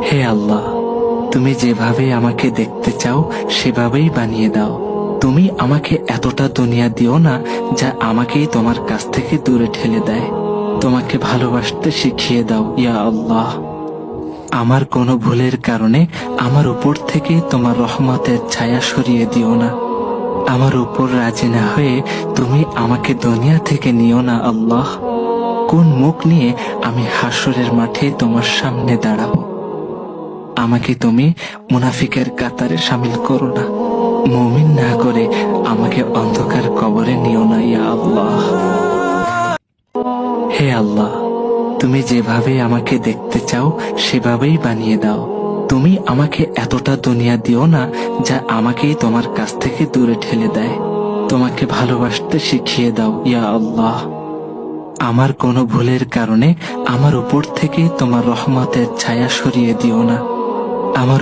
হে আল্লাহ, তুমি যেভাবে আমাকে দেখতে চাও সেভাবেই বানিয়ে দাও। তুমি আমাকে এতটা দুনিয়া দিও না যা আমাকেই তোমার কাছ থেকে দূরে ঠেলে দেয়। তোমাকে ভালোবাসতে শিখিয়ে দাও ইয়া আল্লাহ। আমার কোনো ভুলের কারণে আমার উপর থেকে তোমার রহমতের ছায়া সরিয়ে দিও না। আমার উপর রাজি না হয়ে তুমি আমাকে দুনিয়া থেকে নিও না আল্লাহ। কোন মুখ নিয়ে আমি হাসরের মাঠে তোমার সামনে দাঁড়াবো? আমাকে তুমি মুনাফিকের কাতারে শামিল করো না। মুমিন না করে আমাকে অন্ধকার কবরে নিও না ইয়া আল্লাহ। হে আল্লাহ, তুমি যেভাবে আমাকে দেখতে চাও সেভাবেই বানিয়ে দাও। তুমি আমাকে এতটা দুনিয়া দিও না যা আমাকেই তোমার কাছ থেকে দূরে ঠেলে দেয়। তোমাকে ভালোবাসতে শিখিয়ে দাও ইয়া আল্লাহ। আমার কোনো ভুলের কারণে আমার উপর থেকে তোমার রহমতের ছায়া সরিয়ে দিও না। আমার